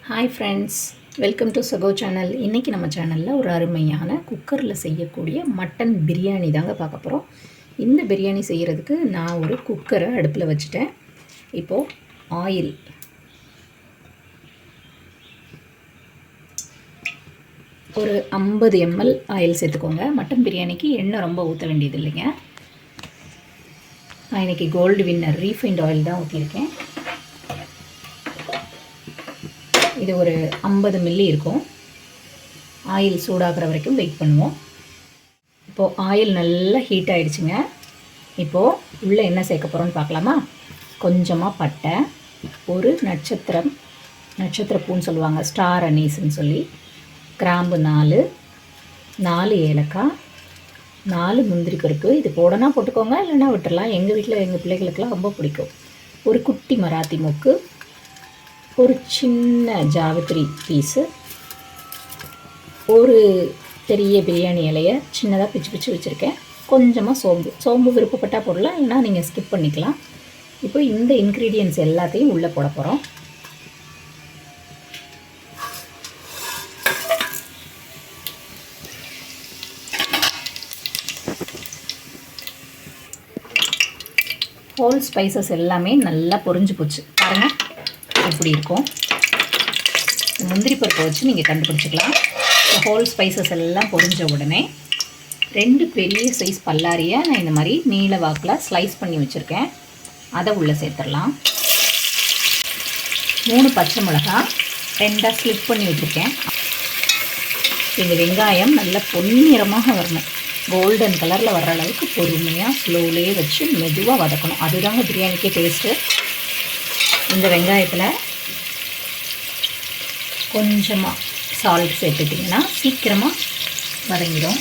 Hi friends, welcome to சகோ channel. இன்றைக்கி நம்ம சேனலில் ஒரு அருமையான குக்கரில் செய்யக்கூடிய மட்டன் பிரியாணி தாங்க பார்க்க போகிறோம். இந்த பிரியாணி செய்கிறதுக்கு நான் ஒரு குக்கரை அடுப்பில் வச்சுட்டேன். இப்போது ஆயில் ஒரு 50 ml ஆயில் சேர்த்துக்கோங்க. மட்டன் பிரியாணிக்கு எண்ணெய் ரொம்ப ஊற்ற வேண்டியது இல்லைங்க. நான் இன்றைக்கி கோல்டு வின்னர் ரீஃபைண்ட் ஆயில் தான் ஊற்றியிருக்கேன். இது ஒரு 50 மில்லி இருக்கும். ஆயில் சூடாகிற வரைக்கும் வெயிட் பண்ணுவோம். இப்போது ஆயில் நல்லா ஹீட் ஆகிடுச்சுங்க. இப்போது உள்ளே என்ன சேர்க்க போகிறோன்னு பார்க்கலாமா? கொஞ்சமாக பட்டை, ஒரு நட்சத்திர பூன்னு சொல்லுவாங்க, ஸ்டார் அனீஸ்ன்னு சொல்லி, கிராம்பு 4 ஏலக்காய், 4 முந்திரி பருப்பு. இது போடனா போட்டுக்கோங்க, இல்லைன்னா விட்டுடலாம். எங்கள் வீட்டில் எங்கள் பிள்ளைகளுக்கெல்லாம் ரொம்ப பிடிக்கும். ஒரு குட்டி மராத்தி மொக்கு, ஒரு சின்ன ஜாவித்ரி பீஸு, ஒரு பெரிய பிரியாணி இலையை சின்னதாக பிச்சு வச்சுருக்கேன். கொஞ்சமாக சோம்பு விருப்பப்பட்டால் போடலாம், இல்லைனா நீங்கள் ஸ்கிப் பண்ணிக்கலாம். இப்போ இந்த இன்க்ரீடியன்ட்ஸ் எல்லாத்தையும் உள்ளே போட போகிறோம். ஹோல் ஸ்பைசஸ் எல்லாமே நல்லா பொரிஞ்சு போச்சு பாருங்கள். இப்படி இருக்கும். முந்திரி பருப்பை வச்சு நீங்கள் கண்டுபிடிச்சிக்கலாம். ஹோல் ஸ்பைசஸ் எல்லாம் பொரிஞ்ச உடனே 2 பெரிய சைஸ் பல்லாரியை நான் இந்த மாதிரி நீல வாக்கில் ஸ்லைஸ் பண்ணி வச்சுருக்கேன். அதை உள்ளே சேர்த்துடலாம். 3 பச்சை மிளகாய் 2 ஸ்லிப் பண்ணி வச்சுருக்கேன். இந்த வெங்காயம் நல்லா பொன்னிறமாக வரணும். கோல்டன் கலரில் வர்ற அளவுக்கு பொறுமையாக ஸ்லோலே வச்சு மெதுவாக வதக்கணும். அதுதாங்க பிரியாணிக்கே டேஸ்ட்டு. இந்த வெங்காயத்தில் கொஞ்சமாக சால்ட் சேர்த்துட்டிங்கன்னா சீக்கிரமாக வதங்கிடும்.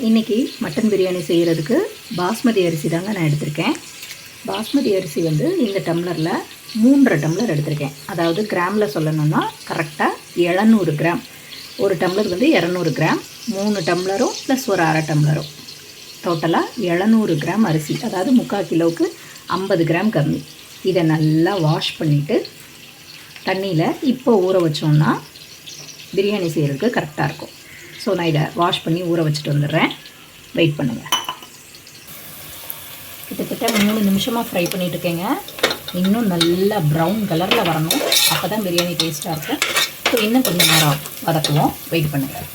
இன்றைக்கி மட்டன் பிரியாணி செய்கிறதுக்கு பாஸ்மதி அரிசி தாங்க நான் எடுத்திருக்கேன். பாஸ்மதி அரிசி இந்த டம்ளரில் 3.5 டம்ளர் எடுத்திருக்கேன். அதாவது கிராமில் சொல்லணும்னா கரெக்டாக 700 கிராம். ஒரு டம்ளர் 200 கிராம், 3 டம்ளரும் ப்ளஸ் ஒரு அரை டம்ளரும், டோட்டலாக 700 கிராம் அரிசி. அதாவது 3/4 கிலோவுக்கு 50 கிராம் கம்மி. இதை நல்லா வாஷ் பண்ணிவிட்டு தண்ணியில் இப்போ ஊற வச்சோன்னா பிரியாணி செய்கிறதுக்கு கரெக்டாக இருக்கும். ஸோ நான் இதை வாஷ் பண்ணி ஊற வச்சுட்டு வந்துடுறேன். வெயிட் பண்ணுங்கள். கிட்டத்தட்ட 3 நிமிஷமாக ஃப்ரை பண்ணிகிட்ருக்கேங்க. இன்னும் நல்லா ப்ரௌன் கலரில் வரணும். அப்போ தான் பிரியாணி டேஸ்ட்டாக இருக்கும். ஸோ இன்னும் கொஞ்சம் நேரம் வதக்குவோம். வெயிட் பண்ணுங்கள்.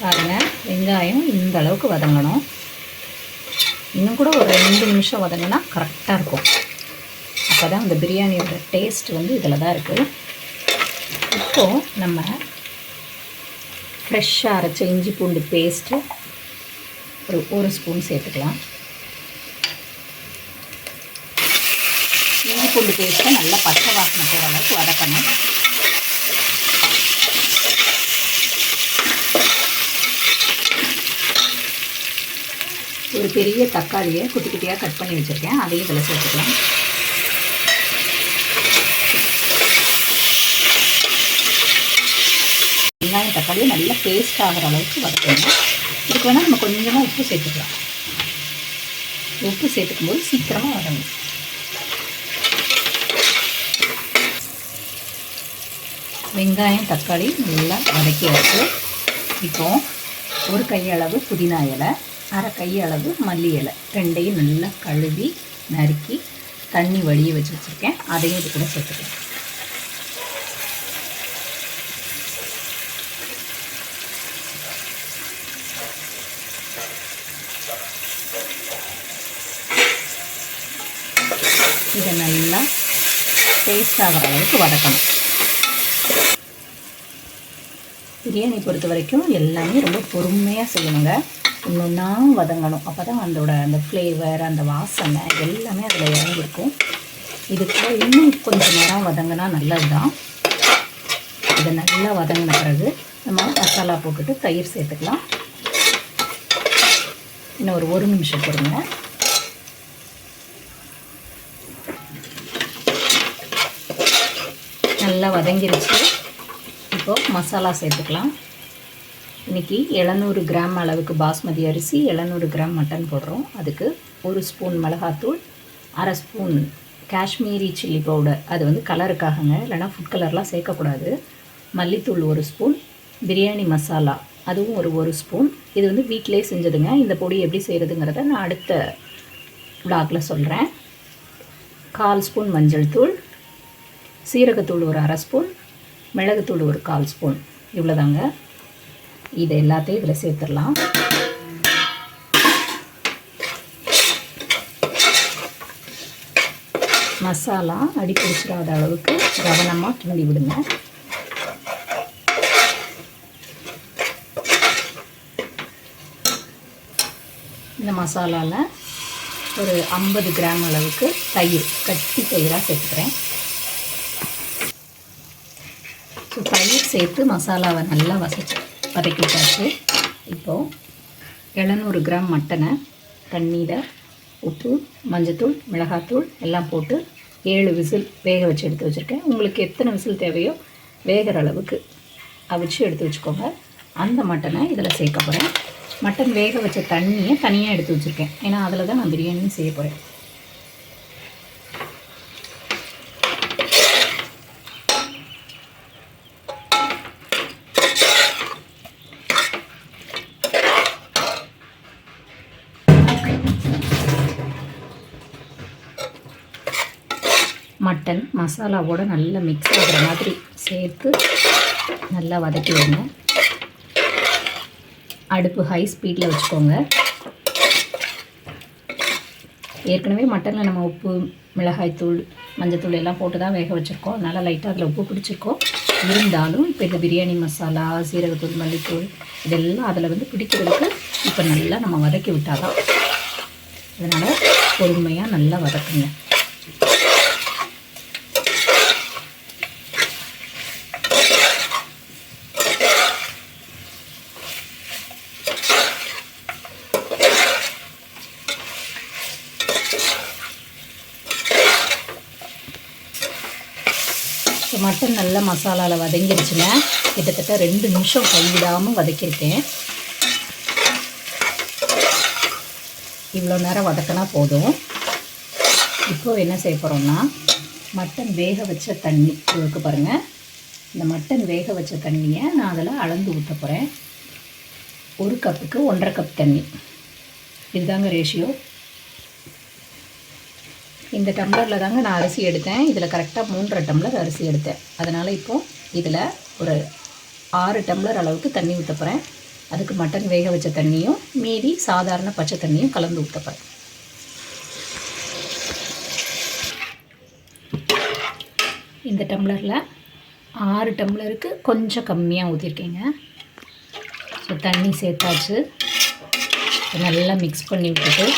பாருங்கள், வெங்காயம் இந்த அளவுக்கு வதங்கணும். இன்னும் கூட ஒரு 2 நிமிஷம் வதங்கினா கரெக்டாக இருக்கும். அப்போ தான் அந்த பிரியாணியோட டேஸ்ட் இதில் தான் இருக்குது. இப்போது நம்ம ஃப்ரெஷ்ஷாக அரைச்ச இஞ்சி பூண்டு பேஸ்ட்டு ஒரு ஸ்பூன் சேர்த்துக்கலாம். இஞ்சி பூண்டு பேஸ்ட்டை நல்லா பச்சை வாசனை போகிற அளவுக்கு வதக்கணும். ஒரு பெரிய தக்காளியை குட்டி குட்டியாக கட் பண்ணி வச்சுருக்கேன். அதையும் இதில் சேர்த்துக்கலாம். வெங்காயம் தக்காளியை நல்லா பேஸ்ட் ஆகிற அளவுக்கு வதக்கணும். இதுக்கு வேணால் நம்ம கொஞ்சமாக உப்பு சேர்த்துக்கலாம். உப்பு சேர்த்துக்கும்போது சீக்கிரமாக வதங்கும். வெங்காயம் தக்காளி நல்லா வதக்கியாச்சு. இப்போது ஒரு கையளவு புதினா இலை, அரை கையளவு மல்லி இலை, 2ஐயும் நல்லா கழுவி நறுக்கி தண்ணி வடிய வச்சுருக்கேன். அதையும் இது கூட சேர்த்துக்கலாம். இதை நல்லா டேஸ்ட் ஆகிற அளவுக்கு வதக்கணும். பிரியாணி பொறுத்த வரைக்கும் எல்லாமே ரொம்ப பொறுமையாக செய்யணுங்க. இன்னொன்னா வதங்கணும். அப்போ தான் அந்த ஃப்ளேவர், அந்த வாசனை எல்லாமே அதில் இறங்கிருக்கும். இதுக்கு இன்னும் கொஞ்சம் நேரம் வதங்கினா நல்லது தான். இதை நல்லா வதங்கின பிறகு நம்ம மசாலா போட்டுட்டு தயிர் சேர்த்துக்கலாம். இன்னும் ஒரு 1 நிமிஷம் பொறுங்க. நல்லா வதங்கிருச்சு. இப்போது மசாலா சேர்த்துக்கலாம். இன்றைக்கி 700 கிராம் அளவுக்கு பாஸ்மதி அரிசி, 700 கிராம் மட்டன் போடுறோம். அதுக்கு 1 ஸ்பூன் மிளகாத்தூள், 1/2 ஸ்பூன் காஷ்மீரி சில்லி பவுடர், அது வந்து கலருக்காகங்க, இல்லைனா ஃபுட் கலர்லாம் சேர்க்கக்கூடாது. மல்லித்தூள் 1 ஸ்பூன், பிரியாணி மசாலா அதுவும் ஒரு ஸ்பூன். இது வந்து வீட்டிலே செஞ்சதுங்க. இந்த பொடி எப்படி செய்கிறதுங்கிறத நான் அடுத்த விளாகில் சொல்கிறேன். 1/4 ஸ்பூன் மஞ்சள் தூள், சீரகத்தூள் 1/2 ஸ்பூன், மிளகுத்தூள் 1/4 ஸ்பூன், இவ்வளோதாங்க. இதை எல்லாத்தையும் இதில் சேர்த்துடலாம். மசாலா அடி பிடிச்சிடாத அளவுக்கு கவனமாக கிண்டி விடுங்க. இந்த மசாலாவில் ஒரு 50 கிராம் அளவுக்கு தயிர், கட்டி தயிராக சேர்த்துக்கிறேன். ஸோ தயிர் சேர்த்து மசாலாவை நல்லா வதக்கிட்டாச்சு. இப்போது 700 கிராம் மட்டனை தண்ணியில் உப்பு, மஞ்சத்தூள், மிளகாத்தூள் எல்லாம் போட்டு 7 விசில் வேக வச்சு எடுத்து வச்சுருக்கேன். உங்களுக்கு எத்தனை விசில் தேவையோ வேகிற அளவுக்கு அவிச்சு எடுத்து வச்சுக்கோங்க. அந்த மட்டனை இதில் சேர்க்க போகிறேன். மட்டன் வேக வச்ச தண்ணியை தனியாக எடுத்து வச்சுருக்கேன், ஏன்னா அதில் தான் நான் பிரியாணி செய்ய போகிறேன். மட்டன் மசாலாவோடு நல்லா மிக்ஸ் ஆகிற மாதிரி சேர்த்து நல்லா வதக்கி விடுங்க. அடுப்பு ஹை ஸ்பீடில் வச்சுக்கோங்க. ஏற்கனவே மட்டனில் நம்ம உப்பு, மிளகாய்த்தூள், மஞ்சத்தூள் எல்லாம் போட்டு தான் வேக வச்சுருக்கோம். அதனால் லைட்டாக அதில் உப்பு பிடிச்சிருக்கோம். இருந்தாலும் இப்போ இந்த பிரியாணி மசாலா, சீரகத்தூள், மல்லித்தூள் இதெல்லாம் அதில் வந்து பிடிக்கிறதுக்கு இப்போ நல்லா நம்ம வதக்கி விட்டால் தான். அதனால் பொறுமையாக நல்லா வதக்குங்க. மட்டன் நல்லா மசாலாவில் வதங்கிருச்சுங்க. கிட்டத்தட்ட 2 நிமிஷம் கைவிடாமல் வதக்கியிருக்கேன். இவ்வளோ நேரம் வதக்கினா போதும். இப்போது என்ன செய்ய போகிறோம்னா, மட்டன் வேக வச்ச தண்ணி இருக்கு பாருங்கள். இந்த மட்டன் வேக வச்ச தண்ணியை நான் அதில் அளந்து ஊற்ற போகிறேன். 1 கப்புக்கு 1.5 கப் தண்ணி, இதுதாங்க ரேஷியோ. இந்த டம்ளரில் தாங்க நான் அரிசி எடுத்தேன். இதில் கரெக்டாக 3.5 டம்ளர் அரிசி எடுத்தேன். அதனால் இப்போது இதில் ஒரு 6 டம்ளர் அளவுக்கு தண்ணி ஊற்ற போகிறேன். அதுக்கு மட்டன் வேக வச்ச தண்ணியும் மீதி சாதாரண பச்சை தண்ணியும் கலந்து ஊற்ற போகிறேன். இந்த டம்ளரில் 6 டம்ளருக்கு கொஞ்சம் கம்மியாக ஊற்றிருக்கேங்க. ஸோ தண்ணி சேர்த்தாச்சு. நல்லா மிக்ஸ் பண்ணி விட்டுட்டு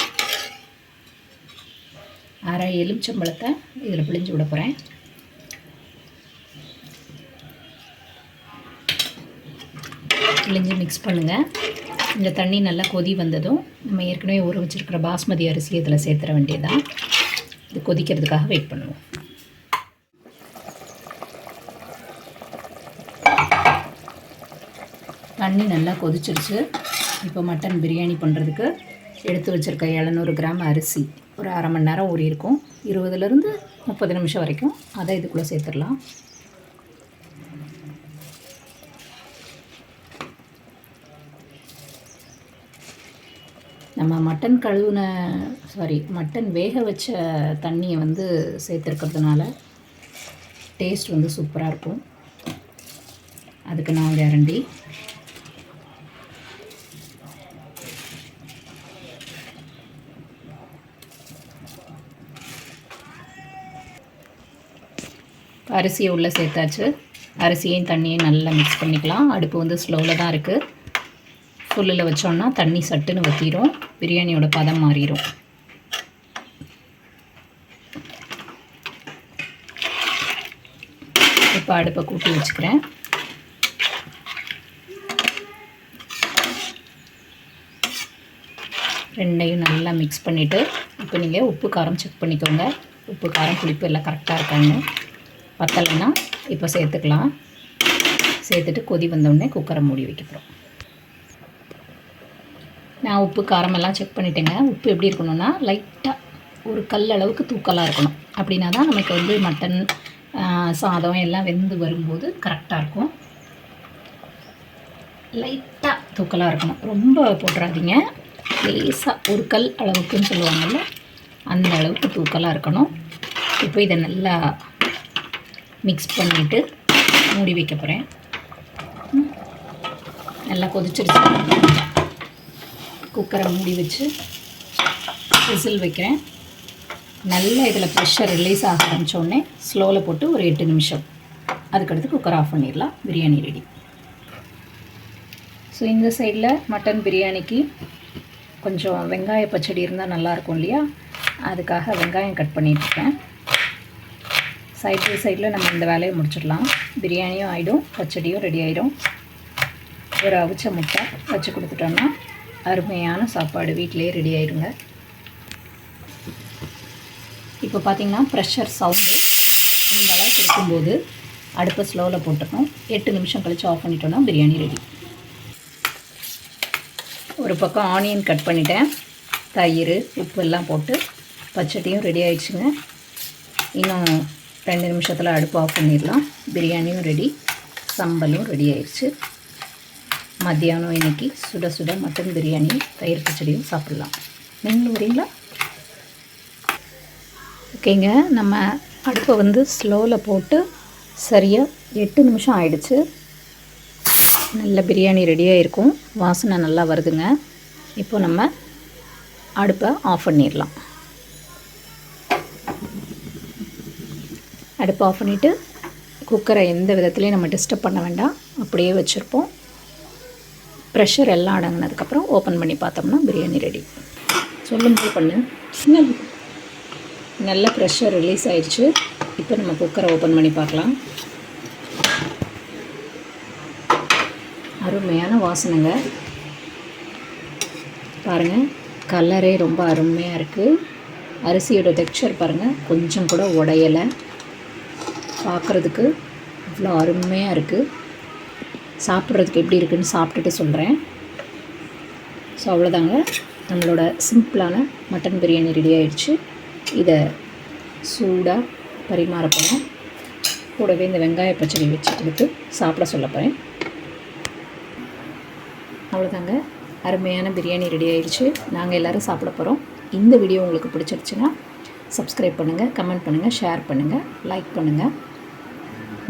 1/2 எலுமிச்சம்பழத்தை இதில் பிழிஞ்சு விட போகிறேன். பிழிஞ்சு மிக்ஸ் பண்ணுங்கள். இந்த தண்ணி நல்லா கொதி வந்ததும் நம்ம ஏற்கனவே ஊற வச்சுருக்கிற பாஸ்மதி அரிசி இதில் சேர்த்துற வேண்டியதான். இது கொதிக்கிறதுக்காக வெயிட் பண்ணுவோம். தண்ணி நல்லா கொதிச்சிருச்சு. இப்போ மட்டன் பிரியாணி பண்ணுறதுக்கு எடுத்து வச்சுருக்க 700 கிராம் அரிசி ஒரு 1/2 மணி நேரம் ஊறி இருக்கும். 20லேருந்து 30 நிமிஷம் வரைக்கும். அதை இதுக்குள்ளே சேர்த்துடலாம். நம்ம மட்டன் வேக வச்ச தண்ணியை வந்து சேர்த்துருக்கிறதுனால டேஸ்ட் வந்து சூப்பராக இருக்கும். அதுக்கு நான் கேரண்டி. அரிசியை உள்ளே சேர்த்தாச்சு. அரிசியையும் தண்ணியையும் நல்லா மிக்ஸ் பண்ணிக்கலாம். அடுப்பு வந்து ஸ்லோவில் தான் இருக்குது. ஃபுல்லில் வச்சோன்னா தண்ணி சட்டுன்னு வற்றிடும், பிரியாணியோட பதம் மாறிடும். இப்போ அடுப்பை கூட்டி வச்சுக்கிறேன். ரெண்டையும் நல்லா மிக்ஸ் பண்ணிவிட்டு இப்போ நீங்கள் உப்பு காரம் செக் பண்ணிக்கோங்க. உப்பு காரம் புளிப்பு எல்லாம் கரெக்டாக இருக்காங்க. பத்தலைன்னா இப்போ சேர்த்துக்கலாம். சேர்த்துட்டு கொதி வந்தோடனே குக்கரை மூடி வைக்க போகிறோம். நான் உப்பு காரமெல்லாம் செக் பண்ணிட்டேங்க. உப்பு எப்படி இருக்கணும்னா லைட்டாக ஒரு கல் அளவுக்கு தூக்கலாக இருக்கணும். அப்படின்னா தான் நமக்கு வந்து மட்டன் சாதம் எல்லாம் வெந்து வரும்போது கரெக்டாக இருக்கும். லைட்டாக தூக்கலாக இருக்கணும், ரொம்ப போட்டுறாதீங்க. லேசாக ஒரு கல் அளவுக்குன்னு சொல்லுவாங்கள்ல, அந்த அளவுக்கு தூக்கலாக இருக்கணும். இப்போ இதை நல்லா மிக்ஸ் பண்ணிவிட்டு மூடி வைக்க போகிறேன். நல்லா கொதிச்சிருச்சு. குக்கரை மூடி வச்சு விசில் வைக்கிறேன். நல்லா இதில் ப்ரெஷர் ரிலீஸ் ஆக ஆரம்பித்தோடனே ஸ்லோவில் போட்டு ஒரு 8 நிமிஷம், அதுக்கடுத்து குக்கர் ஆஃப் பண்ணிடலாம். பிரியாணி ரெடி. ஸோ இந்த சைடில் மட்டன் பிரியாணிக்கு கொஞ்சம் வெங்காய பச்சடி இருந்தால் நல்லாயிருக்கும் இல்லையா, அதுக்காக வெங்காயம் கட் பண்ணிட்டுருக்கேன். சைட் பை சைடில் நம்ம இந்த வேலையை முடிச்சிடலாம். பிரியாணியும் ஆகிடும், பச்சடியும் ரெடி ஆகிடும். ஒரு அவிச்ச முட்டை வச்சு கொடுத்துட்டோன்னா அருமையான சாப்பாடு வீட்டிலே ரெடி ஆகிடுங்க. இப்போ பார்த்திங்கன்னா ப்ரெஷர் சவுண்டு இந்த அளவுக்கு இருக்கும்போது அடுப்பை ஸ்லோவில் போட்டுக்கணும். 8 நிமிஷம் கழித்து ஆஃப் பண்ணிட்டோன்னா பிரியாணி ரெடி. ஒரு பக்கம் ஆனியன் கட் பண்ணிட்டேன். தயிர் உப்பு எல்லாம் போட்டு பச்சடியும் ரெடி ஆகிடுச்சுங்க. இன்னும் 2 நிமிஷத்தில் அடுப்பு ஆஃப் பண்ணிடலாம். பிரியாணியும் ரெடி, சம்பலும் ரெடி ஆயிடுச்சு. மத்தியானம் இன்றைக்கி சுட சுட மட்டன் பிரியாணியும் தயிர் பச்சடியும் சாப்பிட்லாம். நீங்களும் வரீங்களா? ஓகேங்க, நம்ம அடுப்பை வந்து ஸ்லோவில் போட்டு சரியாக 8 நிமிஷம் ஆயிடுச்சு. நல்ல பிரியாணி ரெடியாக இருக்கும், வாசனை நல்லா வருதுங்க. இப்போ நம்ம அடுப்பை ஆஃப் பண்ணிடலாம். அடுப்பை ஆஃப் பண்ணிவிட்டு குக்கரை எந்த விதத்துலேயும் நம்ம டிஸ்டர்ப் பண்ண வேண்டாம், அப்படியே வச்சுருப்போம். ப்ரெஷர் எல்லாம் அடங்கினதுக்கப்புறம் ஓப்பன் பண்ணி பார்த்தோம்னா பிரியாணி ரெடி. சொல்லும்போது பண்ணு. நல்ல ப்ரெஷர் ரிலீஸ் ஆயிடுச்சு. இப்போ நம்ம குக்கரை ஓப்பன் பண்ணி பார்க்கலாம். அருமையான வாசனைங்க பாருங்கள், கலரே ரொம்ப அருமையாக இருக்குது. அரிசியோட டெக்ஸ்சர் பாருங்கள், கொஞ்சம் கூட உடையலை. பார்க்குறதுக்கு இவ்வளோ அருமையாக இருக்குது. சாப்பிட்றதுக்கு எப்படி இருக்குதுன்னு சாப்பிட்டுட்டு சொல்கிறேன். ஸோ அவ்வளோதாங்க, நம்மளோட சிம்பிளான மட்டன் பிரியாணி ரெடி ஆகிடுச்சு. இதை சூடாக பரிமாற போகிறோம். கூடவே இந்த வெங்காய பச்சடி வச்சு கொடுத்து சாப்பிட சொல்ல போகிறேன். அவ்வளோதாங்க, அருமையான பிரியாணி ரெடி ஆகிடுச்சு. நாங்கள் எல்லோரும் சாப்பிட போகிறோம். இந்த வீடியோ உங்களுக்கு பிடிச்சிருச்சுன்னா சப்ஸ்கிரைப் பண்ணுங்கள், கமெண்ட் பண்ணுங்கள், ஷேர் பண்ணுங்கள், லைக் பண்ணுங்கள்.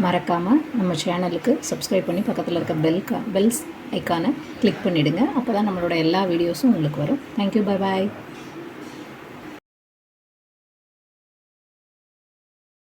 மறக்காமல் நம்ம சேனலுக்கு சப்ஸ்கிரைப் பண்ணி பக்கத்தில் இருக்க பெல்ஸ் ஐக்கானை கிளிக் பண்ணிவிடுங்க. அப்போ தான் நம்மளோட எல்லா வீடியோஸும் உங்களுக்கு வரும். Thank you, bye bye.